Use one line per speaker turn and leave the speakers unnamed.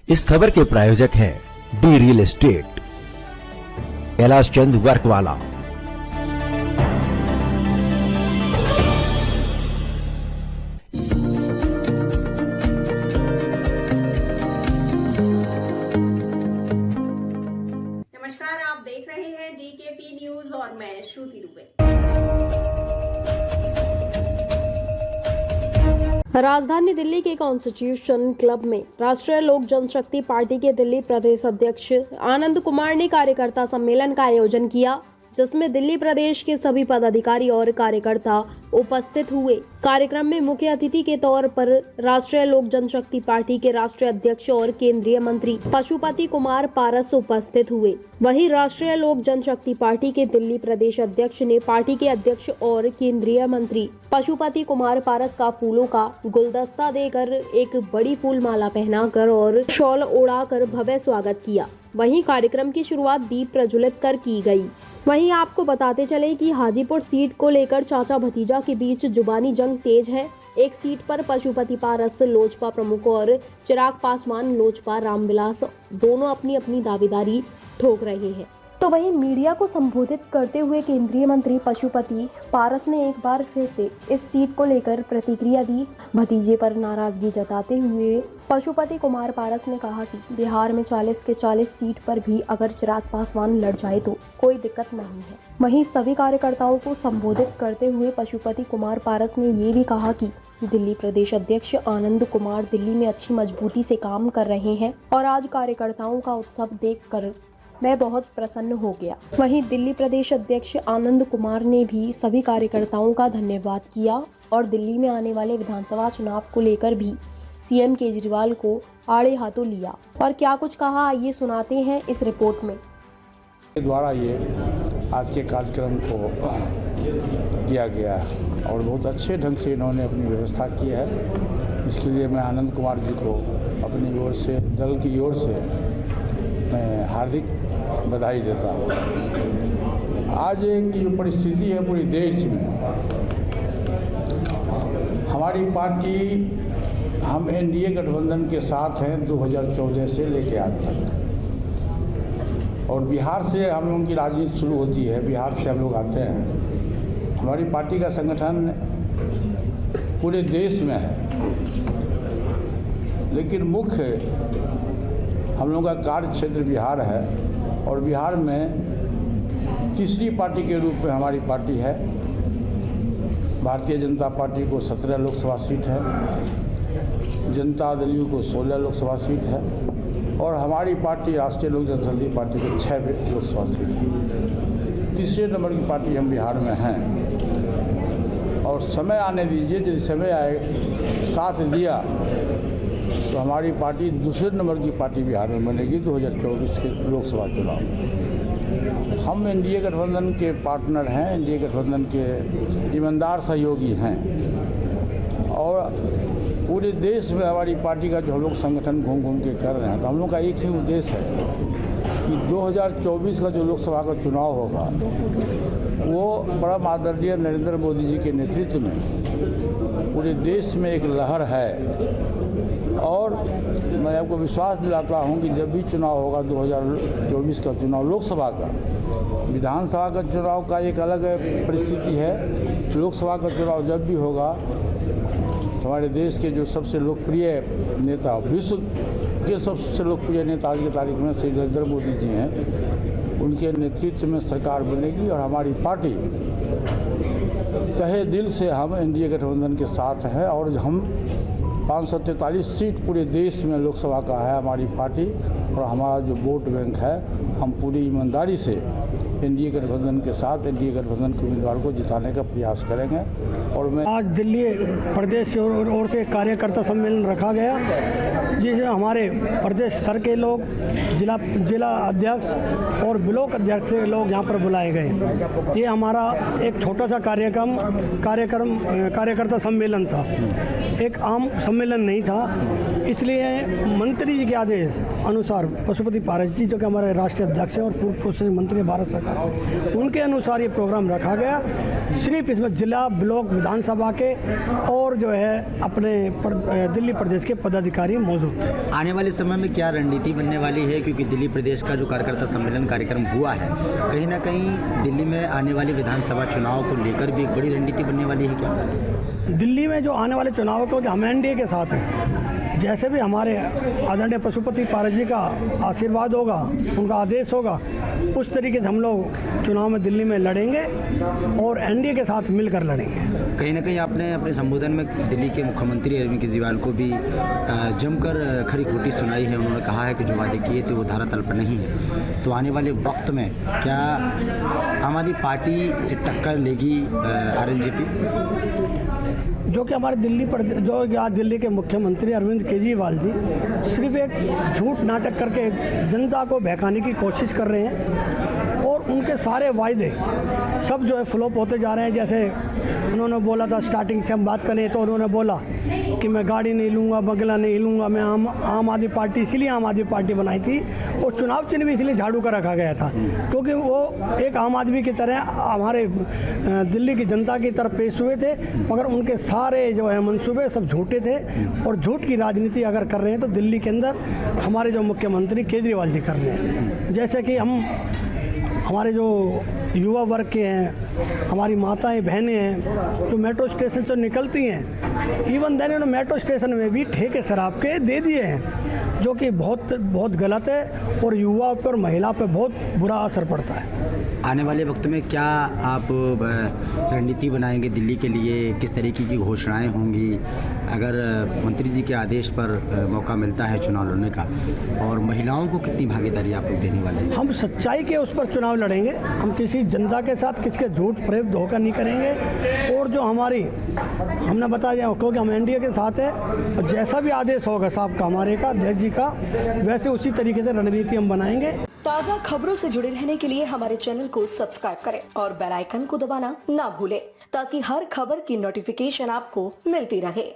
इस खबर के प्रायोजक हैं D real estate, Kailash Chand वर्कवाला।
नमस्कार, आप देख रहे हैं डीकेपी न्यूज और मैं श्रुति दुबे।
राजधानी दिल्ली के कॉन्स्टिट्यूशन क्लब में राष्ट्रीय लोक जनशक्ति पार्टी के दिल्ली प्रदेश अध्यक्ष आनंद कुमार ने कार्यकर्ता सम्मेलन का आयोजन किया, जिसमें दिल्ली प्रदेश के सभी पदाधिकारी और कार्यकर्ता उपस्थित हुए। कार्यक्रम में मुख्य अतिथि के तौर पर राष्ट्रीय लोक जनशक्ति पार्टी के राष्ट्रीय अध्यक्ष और केंद्रीय मंत्री पशुपति कुमार पारस उपस्थित हुए। वहीं राष्ट्रीय लोक जनशक्ति पार्टी के दिल्ली प्रदेश अध्यक्ष ने पार्टी के अध्यक्ष और केंद्रीय मंत्री पशुपति कुमार पारस का फूलों का गुलदस्ता देकर एक बड़ी फूल माला पहनाकर और शॉल ओढ़ाकर भव्य स्वागत किया। वहीं कार्यक्रम की शुरुआत दीप प्रज्वलित कर की गई। वहीं आपको बताते चले कि हाजीपुर सीट को लेकर चाचा भतीजा के बीच जुबानी जंग तेज है। एक सीट पर पशुपति पारस लोजपा प्रमुख और चिराग पासवान लोजपा रामविलास दोनों अपनी अपनी दावेदारी ठोक रहे हैं। तो वहीं मीडिया को संबोधित करते हुए केंद्रीय मंत्री पशुपति पारस ने एक बार फिर से इस सीट को लेकर प्रतिक्रिया दी। भतीजे पर नाराजगी जताते हुए पशुपति कुमार पारस ने कहा कि बिहार में 40 के 40 सीट पर भी अगर चिराग पासवान लड़ जाए तो कोई दिक्कत नहीं है। वहीं सभी कार्यकर्ताओं को संबोधित करते हुए पशुपति कुमार पारस ने ये भी कहा कि दिल्ली प्रदेश अध्यक्ष आनंद कुमार दिल्ली में अच्छी मजबूती से काम कर रहे हैं और आज कार्यकर्ताओं का उत्सव देखकर मैं बहुत प्रसन्न हो गया। वहीं दिल्ली प्रदेश अध्यक्ष आनंद कुमार ने भी सभी कार्यकर्ताओं का धन्यवाद किया और दिल्ली में आने वाले विधानसभा चुनाव को लेकर भी सीएम केजरीवाल को आड़े हाथों लिया और क्या कुछ कहा, आइए सुनाते हैं इस रिपोर्ट में।
द्वारा ये आज के कार्यक्रम को किया गया और बहुत अच्छे ढंग से इन्होंने अपनी व्यवस्था की है। इसके लिए मैं आनंद कुमार जी को अपनी ओर से, दल की ओर से मैं हार्दिक बधाई देता हूँ। आज एक जो परिस्थिति है पूरे देश में, हमारी पार्टी, हम एनडीए गठबंधन के साथ हैं 2014 से लेकर आज तक, और बिहार से हम लोगों की राजनीति शुरू होती है। बिहार से हम लोग आते हैं। हमारी पार्टी का संगठन पूरे देश में है, लेकिन मुख्य हम लोगों का कार्य क्षेत्र बिहार है और बिहार में तीसरी पार्टी के रूप में हमारी पार्टी है। भारतीय जनता पार्टी को 17 लोकसभा सीट है, जनता दल यू को 16 लोकसभा सीट है और हमारी पार्टी राष्ट्रीय लोक जनशक्ति पार्टी को 6 लोकसभा सीट है। तीसरे नंबर की पार्टी हम बिहार में हैं और समय आने दीजिए, जब समय आए साथ दिया तो हमारी पार्टी दूसरे नंबर की पार्टी बिहार में बनेगी 2024 के लोकसभा चुनाव। हम एनडीए गठबंधन के पार्टनर हैं, एनडीए गठबंधन के ईमानदार सहयोगी हैं और पूरे देश में हमारी पार्टी का जो हम लोग संगठन घूम घूम के कर रहे हैं, तो हम लोग का एक ही उद्देश्य है कि 2024 का जो लोकसभा का चुनाव होगा वो परम आदरणीय नरेंद्र मोदी जी के नेतृत्व में पूरे देश में एक लहर है। और मैं आपको विश्वास दिलाता हूं कि जब भी चुनाव होगा 2024 का चुनाव, लोकसभा का, विधानसभा का चुनाव का एक अलग परिस्थिति है। लोकसभा का चुनाव जब भी होगा तो हमारे देश के जो सबसे लोकप्रिय नेता, विश्व के सबसे लोकप्रिय नेता आज की तारीख में श्री नरेंद्र मोदी जी हैं, उनके नेतृत्व में सरकार बनेगी और हमारी पार्टी तहे दिल से हम एनडीए गठबंधन के साथ है और हम 543 सीट पूरे देश में लोकसभा का है हमारी पार्टी और हमारा जो वोट बैंक है, हम पूरी ईमानदारी से एनडीए गठबंधन के साथ एनडीए गठबंधन के उम्मीदवार को जिताने का प्रयास करेंगे। और मैं
आज दिल्ली प्रदेश की ओर से कार्यकर्ता सम्मेलन रखा गया, जिसमें हमारे प्रदेश स्तर के लोग, जिला अध्यक्ष और ब्लॉक अध्यक्ष के लोग यहाँ पर बुलाए गए। ये हमारा एक छोटा सा कार्यकर्ता सम्मेलन था, एक आम सम्मेलन नहीं था। इसलिए मंत्री जी के आदेश अनुसार पशुपति पारस जी जो कि हमारे राष्ट्रीय अध्यक्ष हैं और फूड प्रोसेसिंग मंत्री हैं भारत सरकार, उनके अनुसार ये प्रोग्राम रखा गया। सिर्फ इसमें जिला ब्लॉक विधानसभा के और जो है अपने दिल्ली प्रदेश के पदाधिकारी मौजूद थे।
आने वाले समय में क्या रणनीति बनने वाली है, क्योंकि दिल्ली प्रदेश का जो कार्यकर्ता सम्मेलन कार्यक्रम हुआ है, कहीं ना कहीं दिल्ली में आने वाले विधानसभा चुनाव को लेकर भी एक बड़ी रणनीति बनने वाली है क्या?
दिल्ली में जो आने वाले चुनाव को हम एनडीए के साथ हैं, जैसे भी हमारे आदरणीय पशुपति पारस जी का आशीर्वाद होगा, उनका आदेश होगा, उस तरीके से हम लोग चुनाव में दिल्ली में लड़ेंगे और एनडीए के साथ मिलकर लड़ेंगे।
कहीं ना कहीं आपने अपने संबोधन में दिल्ली के मुख्यमंत्री अरविंद केजरीवाल को भी जमकर खरी खोटी सुनाई है। उन्होंने कहा है कि जो वादे किए थे वो धरातल पर नहीं है। तो आने वाले वक्त में क्या आम आदमी पार्टी से टक्कर लेगी आरएलजेपी?
जो कि हमारे जो आज दिल्ली के मुख्यमंत्री अरविंद केजरीवाल जी सिर्फ एक झूठ नाटक करके जनता को बहकाने की कोशिश कर रहे हैं और उनके सारे वायदे सब जो है फ्लॉप होते जा रहे हैं। जैसे उन्होंने बोला था, स्टार्टिंग से हम बात करें तो उन्होंने बोला कि मैं गाड़ी नहीं लूँगा, बंगला नहीं लूँगा, मैं आम आदमी पार्टी, इसीलिए आम आदमी पार्टी बनाई थी और चुनाव चिन्ह भी इसलिए झाड़ू का रखा गया था, क्योंकि वो एक आम आदमी की तरह हमारे दिल्ली की जनता की तरफ पेश हुए थे, मगर उनके सारे जो है मंसूबे सब झूठे थे और झूठ की राजनीति अगर कर रहे हैं तो दिल्ली के अंदर हमारे जो मुख्यमंत्री केजरीवाल जी कर रहे हैं। जैसे कि हमारे जो युवा वर्ग के हैं, हमारी माताएं बहनें हैं जो मेट्रो स्टेशन से निकलती हैं, इवन देन उन्होंने मेट्रो स्टेशन में भी ठेके शराब के दे दिए हैं, जो कि बहुत गलत है और युवा पर महिला पर बहुत बुरा असर पड़ता है।
आने वाले वक्त में क्या आप रणनीति बनाएंगे दिल्ली के लिए? किस तरीके की घोषणाएं होंगी अगर मंत्री जी के आदेश पर मौका मिलता है चुनाव लड़ने का? और महिलाओं को कितनी भागीदारी आप लोग देने वाले हैं?
हम सच्चाई के उस पर चुनाव लड़ेंगे। हम किसी जनता के साथ किसके झूठ फरेब धोखा नहीं करेंगे और जो हमने बताया, क्योंकि हम एनडीए के साथ हैं और जैसा भी आदेश होगा साहब का, हमारे का, अध्यक्ष जी का, वैसे उसी तरीके से रणनीति हम बनाएंगे।
ताज़ा खबरों से जुड़े रहने के लिए हमारे चैनल को सब्सक्राइब करें और बेल आइकन को दबाना ना भूलें, ताकि हर खबर की नोटिफिकेशन आपको मिलती रहे।